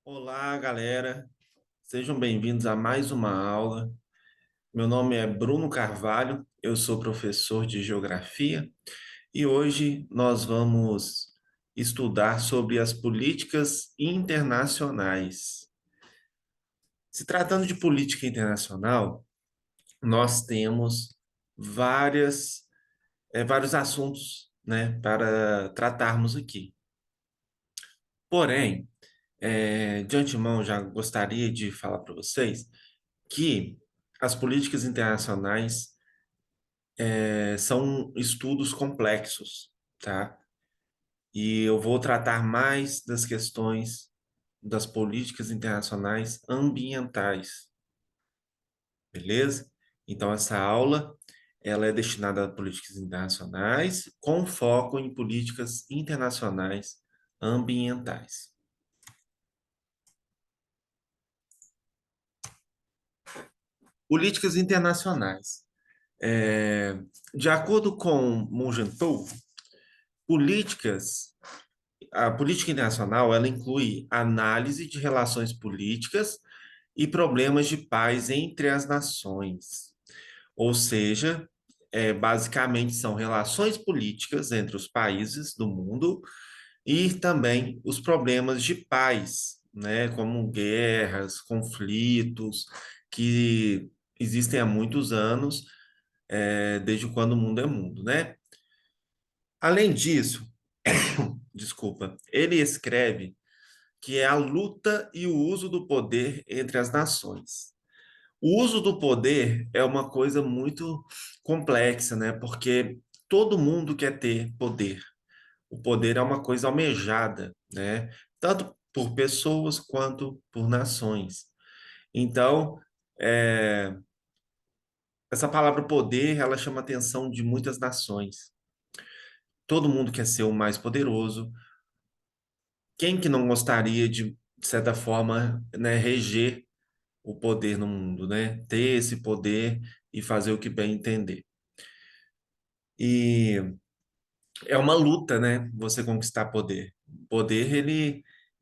Olá, galera. Sejam bem-vindos a mais uma aula. Meu nome é Bruno Carvalho, eu sou professor de Geografia e hoje nós vamos estudar sobre as políticas internacionais. Se tratando de política internacional, nós temos vários assuntos, né, para tratarmos aqui. Porém, de antemão, já gostaria de falar para vocês que as políticas internacionais são estudos complexos, tá? E eu vou tratar mais das questões das políticas internacionais ambientais, beleza? Então, essa aula, ela é destinada a políticas internacionais com foco em políticas internacionais ambientais. Políticas internacionais. É, de acordo com Mungentou, políticas a política internacional, ela inclui análise de relações políticas e problemas de paz entre as nações. Ou seja, basicamente são relações políticas entre os países do mundo e também os problemas de paz, né, como guerras, conflitos, que existem há muitos anos, desde quando o mundo é mundo, né? Além disso, desculpa, ele escreve que é a luta e o uso do poder entre as nações. O uso do poder é uma coisa muito complexa, né? Porque todo mundo quer ter poder. O poder é uma coisa almejada, né? Tanto por pessoas quanto por nações. Então, é, essa palavra poder, ela chama a atenção de muitas nações. Todo mundo quer ser o mais poderoso. Quem que não gostaria de certa forma, né, reger o poder no mundo, né? Ter esse poder e fazer o que bem entender. E é uma luta, né? Você conquistar poder. Poder,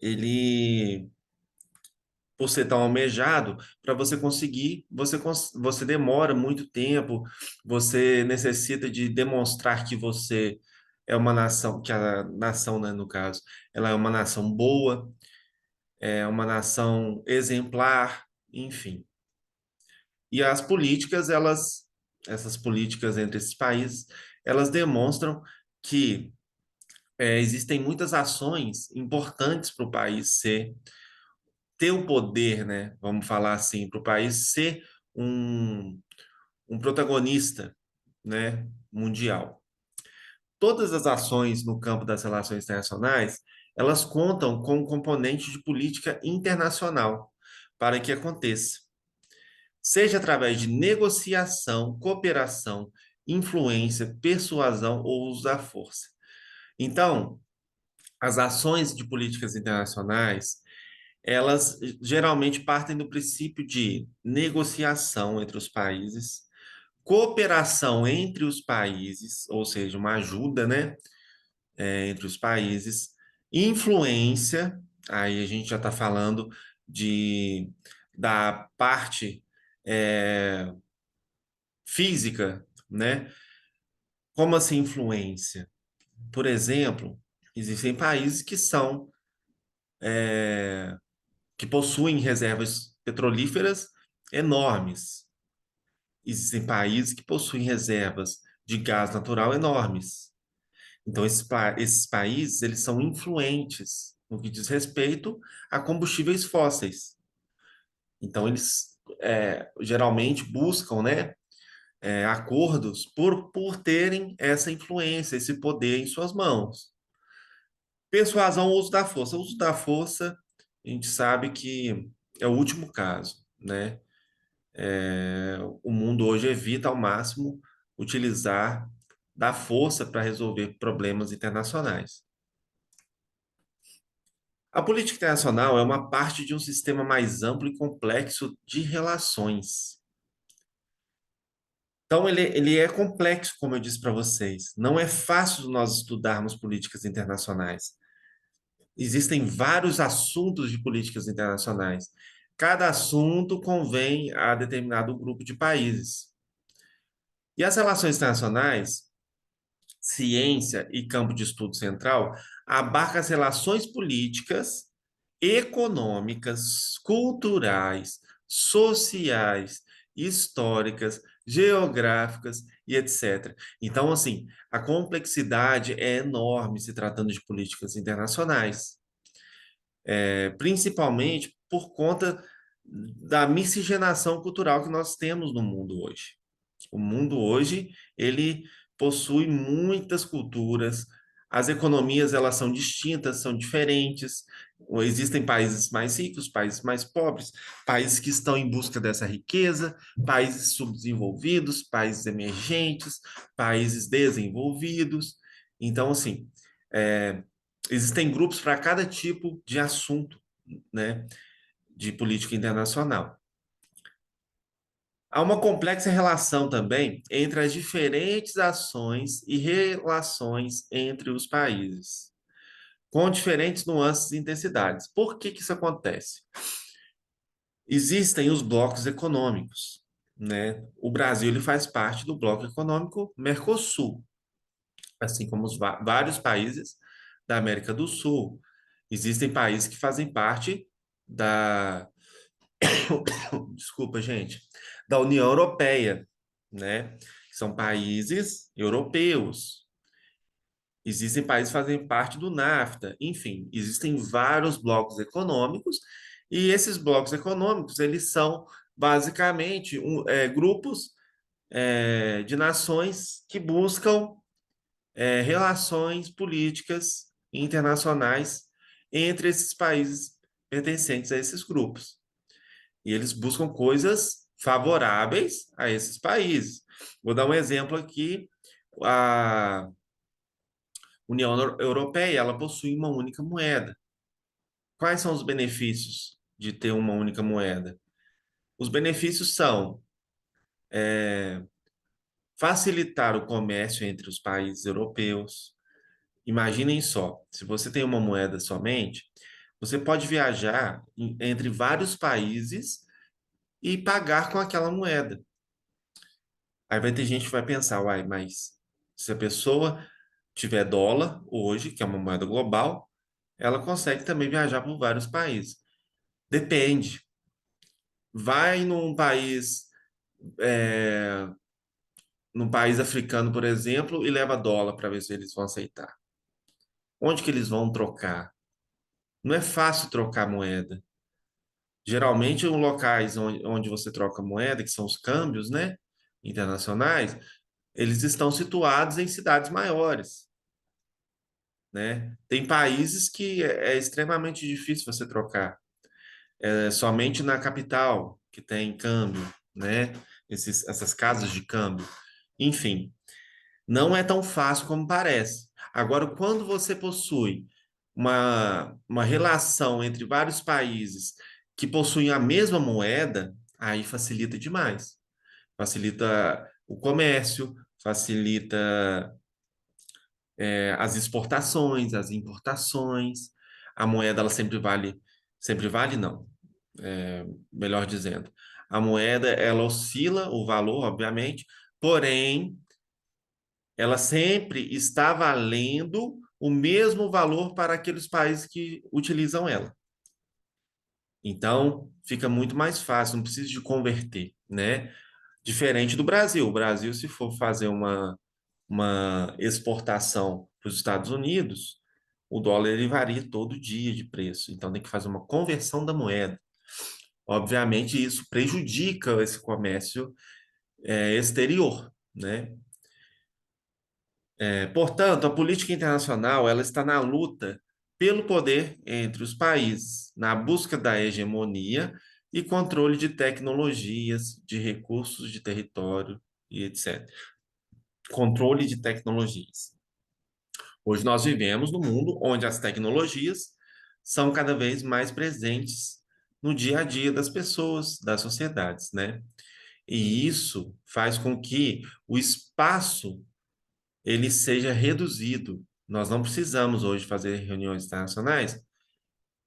ele, por ser tão almejado, para você conseguir, você demora muito tempo, você necessita de demonstrar que você é uma nação, que a nação, né, no caso, ela é uma nação boa, é uma nação exemplar, enfim. E as políticas, essas políticas entre esses países, elas demonstram que existem muitas ações importantes para o país ter o poder, né? Vamos falar assim, para o país ser um, um protagonista, né? Mundial. Todas as ações no campo das relações internacionais, elas contam com um componente de política internacional para que aconteça. Seja através de negociação, cooperação, influência, persuasão ou uso da força. Então, as ações de políticas internacionais, elas geralmente partem do princípio de negociação entre os países, cooperação entre os países, ou seja, uma ajuda, né, entre os países, influência, aí a gente já está falando de da parte é, física, né? Como assim influência? Por exemplo, existem países que possuem reservas petrolíferas enormes. Existem países que possuem reservas de gás natural enormes. Então, esses países, eles são influentes no que diz respeito a combustíveis fósseis. Então, eles geralmente buscam, né, acordos por terem essa influência, esse poder em suas mãos. Persuasão ou uso da força. O uso da força, a gente sabe que é o último caso, né? O mundo hoje evita ao máximo utilizar da força para resolver problemas internacionais. A política internacional é uma parte de um sistema mais amplo e complexo de relações. Então, ele é complexo, como eu disse para vocês. Não é fácil nós estudarmos políticas internacionais. existem vários assuntos de políticas internacionais. Cada assunto convém a determinado grupo de países. E as relações internacionais, ciência e campo de estudo central, abarca as relações políticas, econômicas, culturais, sociais, históricas, geográficas e etc. Então, assim, a complexidade é enorme se tratando de políticas internacionais, principalmente por conta da miscigenação cultural que nós temos no mundo hoje. O mundo hoje, ele possui muitas culturas, as economias elas são distintas, são diferentes. Existem países mais ricos, países mais pobres, países que estão em busca dessa riqueza, países subdesenvolvidos, países emergentes, países desenvolvidos. Então, assim, é, existem grupos para cada tipo de assunto, né, de política internacional. Há uma complexa relação também entre as diferentes ações e relações entre os países, com diferentes nuances e intensidades. Por que que isso acontece? Existem os blocos econômicos, né? O Brasil ele faz parte do bloco econômico Mercosul, assim como vários países da América do Sul. Existem países que fazem parte da, desculpa, gente, da União Europeia, né? São países europeus. Existem países que fazem parte do NAFTA. Enfim, existem vários blocos econômicos e esses blocos econômicos, eles são basicamente grupos de nações que buscam relações políticas internacionais entre esses países pertencentes a esses grupos. E eles buscam coisas favoráveis a esses países. Vou dar um exemplo aqui. A União Europeia, ela possui uma única moeda. Quais são os benefícios de ter uma única moeda? Os benefícios são facilitar o comércio entre os países europeus. Imaginem só, se você tem uma moeda somente, você pode viajar entre vários países e pagar com aquela moeda. Aí vai ter gente que vai pensar, uai, mas se a pessoa tiver dólar hoje, que é uma moeda global, ela consegue também viajar por vários países. Depende. Vai num país africano, por exemplo, e leva dólar para ver se eles vão aceitar. Onde que eles vão trocar? Não é fácil trocar moeda. Geralmente, os locais onde você troca moeda, que são os câmbios, né, internacionais, eles estão situados em cidades maiores, né? Tem países que é extremamente difícil você trocar. É somente na capital que tem câmbio, né? Essas casas de câmbio. Enfim, não é tão fácil como parece. Agora, quando você possui uma relação entre vários países que possuem a mesma moeda, aí facilita demais. Facilita o comércio, facilita as exportações, as importações. A moeda, ela sempre vale não, melhor dizendo. A moeda, ela oscila o valor, obviamente, porém, ela sempre está valendo o mesmo valor para aqueles países que utilizam ela. Então, fica muito mais fácil, não precisa de converter, né? Diferente do Brasil. O Brasil, se for fazer uma exportação para os Estados Unidos, o dólar ele varia todo dia de preço. Então, tem que fazer uma conversão da moeda. Obviamente, isso prejudica esse comércio exterior, né? Portanto, a política internacional ela está na luta pelo poder entre os países, na busca da hegemonia e controle de tecnologias, de recursos de território e etc. Controle de tecnologias. Hoje nós vivemos num mundo onde as tecnologias são cada vez mais presentes no dia a dia das pessoas, das sociedades, né? E isso faz com que o espaço ele seja reduzido. Nós não precisamos hoje fazer reuniões internacionais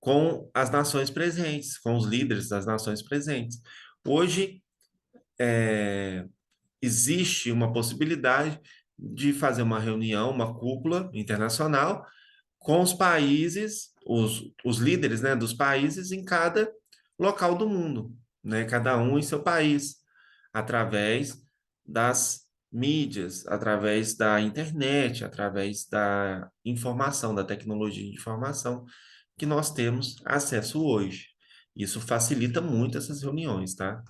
com as nações presentes, com os líderes das nações presentes. Hoje, existe uma possibilidade de fazer uma reunião, uma cúpula internacional com os países, os líderes, né, dos países em cada local do mundo, né, cada um em seu país, através das mídias, através da internet, através da informação, da tecnologia de informação que nós temos acesso hoje. Isso facilita muito essas reuniões, tá?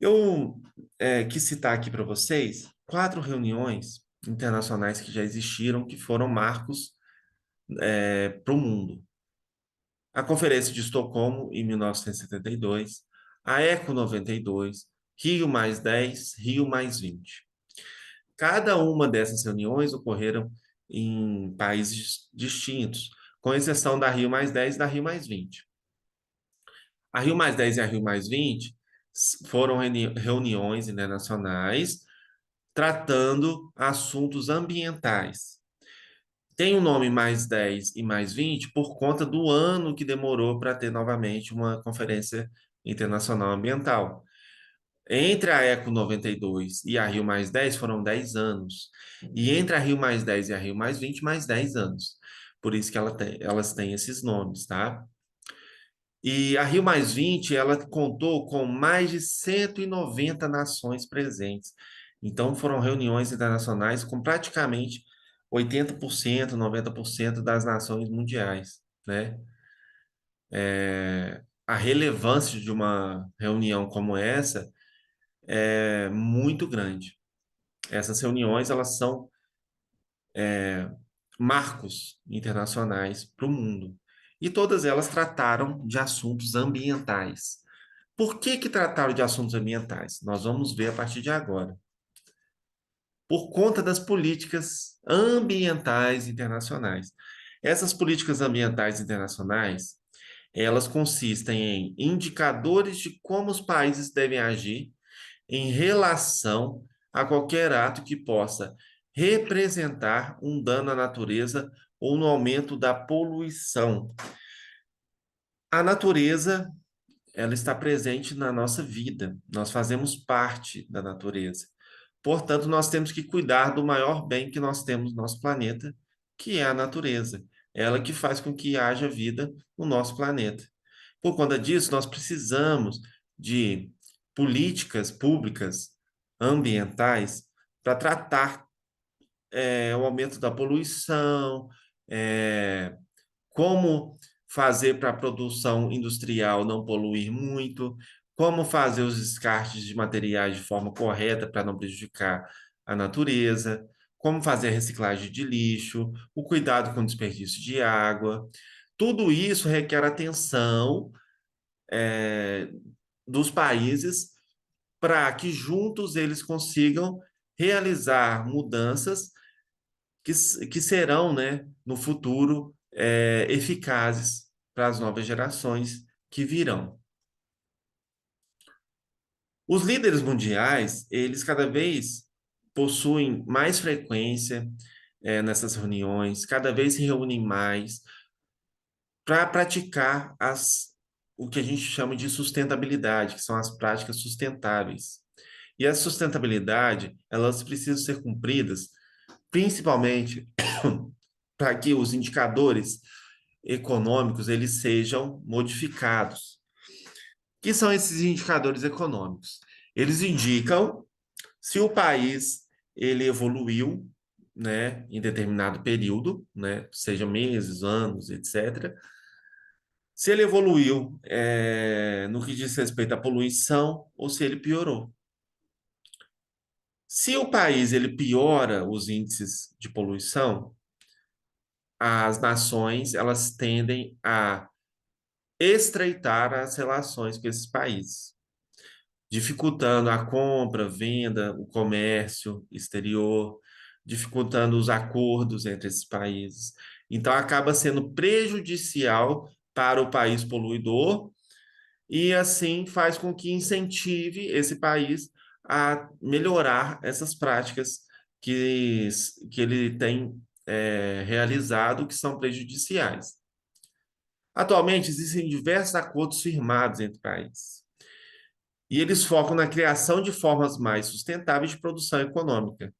Eu quis citar aqui para vocês 4 reuniões internacionais que já existiram, que foram marcos para o mundo. A Conferência de Estocolmo, em 1972, a ECO 92, Rio+10, Rio+20. Cada uma dessas reuniões ocorreram em países distintos, com exceção da Rio+10 e da Rio+20. A Rio+10 e a Rio+20 foram reuniões internacionais tratando assuntos ambientais. Tem o nome +10 e +20 por conta do ano que demorou para ter novamente uma conferência internacional ambiental. Entre a ECO 92 e a Rio+10 foram 10 anos. E entre a Rio+10 e a Rio+20, mais 10 anos. Por isso que elas têm esses nomes, tá? E a Rio+20, ela contou com mais de 190 nações presentes. Então, foram reuniões internacionais com praticamente 80%, 90% das nações mundiais, né? A relevância de uma reunião como essa é muito grande. Essas reuniões, elas são marcos internacionais para o mundo. E todas elas trataram de assuntos ambientais. Por que que trataram de assuntos ambientais? Nós vamos ver a partir de agora. Por conta das políticas ambientais internacionais. Essas políticas ambientais internacionais, elas consistem em indicadores de como os países devem agir em relação a qualquer ato que possa representar um dano à natureza ou no aumento da poluição. A natureza, ela está presente na nossa vida. Nós fazemos parte da natureza. Portanto, nós temos que cuidar do maior bem que nós temos no nosso planeta, que é a natureza. Ela que faz com que haja vida no nosso planeta. Por conta disso, nós precisamos de políticas públicas ambientais para tratar o aumento da poluição, é, como fazer para a produção industrial não poluir muito, como fazer os descartes de materiais de forma correta para não prejudicar a natureza, como fazer a reciclagem de lixo, o cuidado com o desperdício de água. Tudo isso requer atenção dos países para que juntos eles consigam realizar mudanças que serão, né, no futuro, eficazes para as novas gerações que virão. Os líderes mundiais, eles cada vez possuem mais frequência, nessas reuniões, cada vez se reúnem mais para praticar o que a gente chama de sustentabilidade, que são as práticas sustentáveis. E a sustentabilidade, elas precisam ser cumpridas principalmente para que os indicadores econômicos eles sejam modificados. O que são esses indicadores econômicos? Eles indicam se o país ele evoluiu, né, em determinado período, né, seja meses, anos, etc. Se ele evoluiu no que diz respeito à poluição ou se ele piorou. Se o país ele piora os índices de poluição, as nações elas tendem a estreitar as relações com esses países, dificultando a compra, venda, o comércio exterior, dificultando os acordos entre esses países. Então, acaba sendo prejudicial para o país poluidor e, assim, faz com que incentive esse país a melhorar essas práticas que ele tem realizado, que são prejudiciais. Atualmente, existem diversos acordos firmados entre países, e eles focam na criação de formas mais sustentáveis de produção econômica.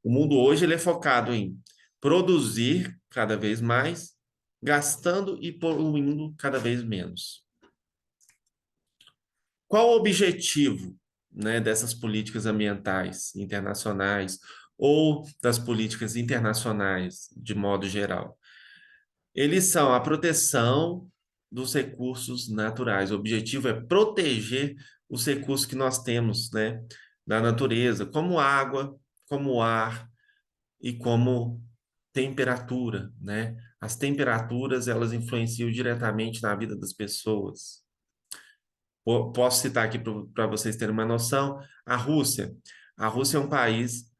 O mundo hoje ele é focado em produzir cada vez mais, gastando e poluindo cada vez menos. Qual o objetivo, né, dessas políticas ambientais internacionais ou das políticas internacionais de modo geral? Eles são a proteção dos recursos naturais. O objetivo é proteger os recursos que nós temos, né, da natureza, como água, como ar e como temperatura, né? As temperaturas, elas influenciam diretamente na vida das pessoas. Posso citar aqui para vocês terem uma noção, a Rússia. A Rússia é um país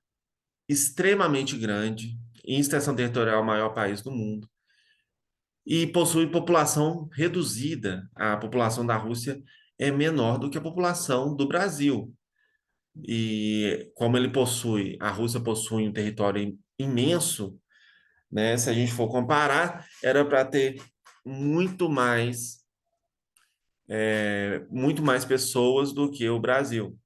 extremamente grande, em extensão territorial, o maior país do mundo, e possui população reduzida. A população da Rússia é menor do que a população do Brasil. E como a Rússia possui um território imenso, né? Se a gente for comparar, era para ter muito mais, muito mais pessoas do que o Brasil.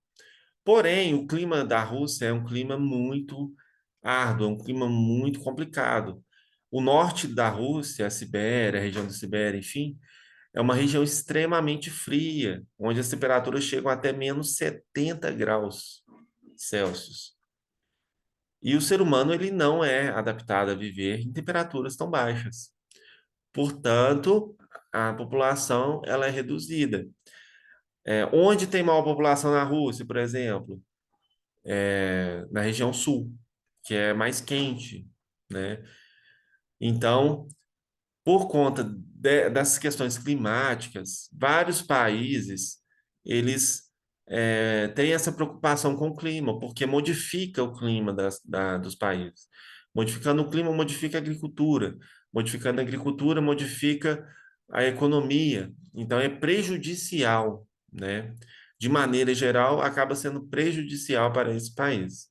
Porém, o clima da Rússia é um clima muito árduo, é um clima muito complicado. O norte da Rússia, a Sibéria, a região da Sibéria, enfim, é uma região extremamente fria, onde as temperaturas chegam até menos 70 graus Celsius. E o ser humano ele não é adaptado a viver em temperaturas tão baixas. Portanto, a população ela é reduzida. Onde tem maior população na Rússia, por exemplo? Na região sul, que é mais quente, né? Então, por conta dessas questões climáticas, vários países eles têm essa preocupação com o clima, porque modifica o clima dos países. Modificando o clima, modifica a agricultura. Modificando a agricultura, modifica a economia. Então, é prejudicial, né? De maneira geral, acaba sendo prejudicial para esse país.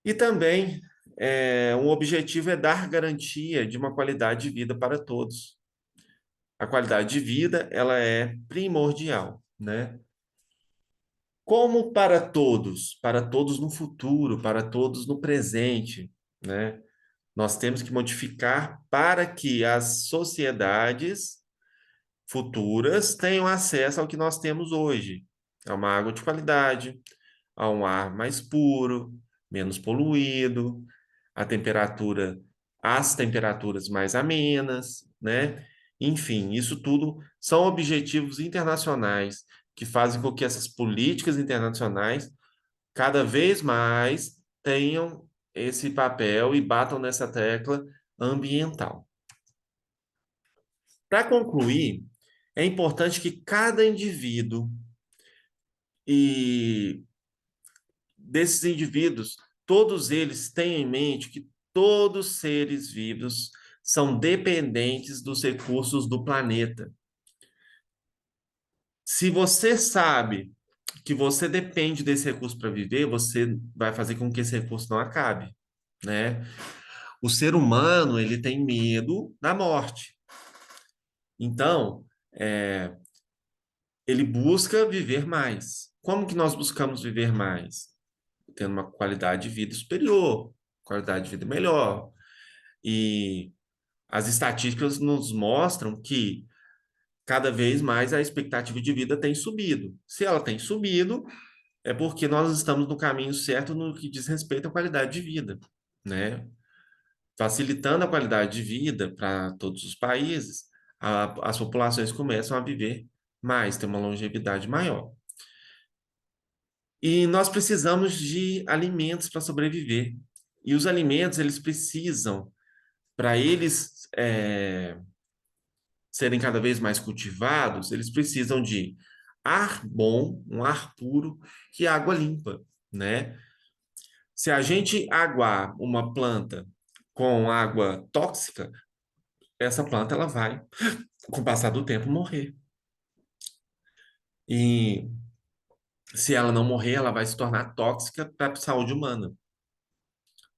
E também, um objetivo é dar garantia de uma qualidade de vida para todos. A qualidade de vida, ela é primordial, né? Como para todos no futuro, para todos no presente, né? Nós temos que modificar para que as sociedades futuras tenham acesso ao que nós temos hoje, a uma água de qualidade, a um ar mais puro, menos poluído, a temperatura, as temperaturas mais amenas, né? Enfim, isso tudo são objetivos internacionais que fazem com que essas políticas internacionais cada vez mais tenham esse papel e batam nessa tecla ambiental. Para concluir, é importante que cada indivíduo e desses indivíduos, todos eles tenham em mente que todos os seres vivos são dependentes dos recursos do planeta. Se você sabe que você depende desse recurso para viver, você vai fazer com que esse recurso não acabe, né? O ser humano, ele tem medo da morte. Então, ele busca viver mais. Como que nós buscamos viver mais? Tendo uma qualidade de vida superior, qualidade de vida melhor. E as estatísticas nos mostram que cada vez mais a expectativa de vida tem subido. Se ela tem subido, é porque nós estamos no caminho certo no que diz respeito à qualidade de vida, né? Facilitando a qualidade de vida para todos os países, as populações começam a viver mais, ter uma longevidade maior. E nós precisamos de alimentos para sobreviver. E os alimentos, eles precisam, para eles serem cada vez mais cultivados, eles precisam de ar bom, um ar puro e água limpa, né? Se a gente aguar uma planta com água tóxica, essa planta ela vai, com o passar do tempo, morrer. E se ela não morrer, ela vai se tornar tóxica para a saúde humana,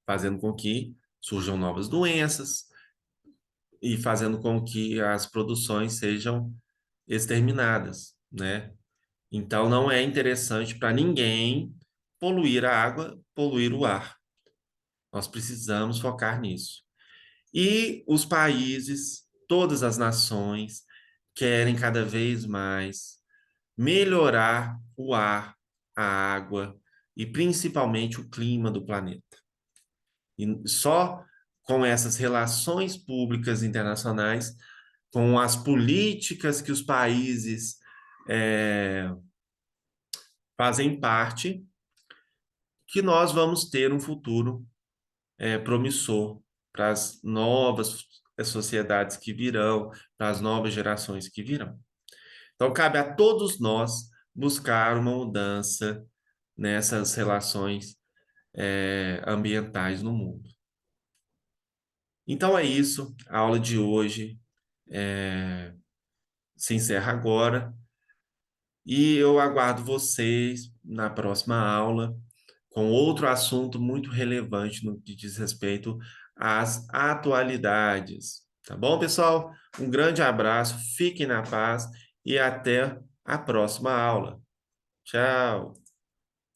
fazendo com que surjam novas doenças e fazendo com que as produções sejam exterminadas, né? Então, não é interessante para ninguém poluir a água, poluir o ar. Nós precisamos focar nisso. E os países, todas as nações, querem cada vez mais melhorar o ar, a água e principalmente o clima do planeta. E só com essas relações públicas internacionais, com as políticas que os países é, fazem parte, que nós vamos ter um futuro promissor para as novas sociedades que virão, para as novas gerações que virão. Então, cabe a todos nós buscar uma mudança nessas relações ambientais no mundo. Então é isso, a aula de hoje se encerra agora e eu aguardo vocês na próxima aula com outro assunto muito relevante no que diz respeito às atualidades. Tá bom, pessoal? Um grande abraço, fiquem na paz e até a próxima aula. Tchau!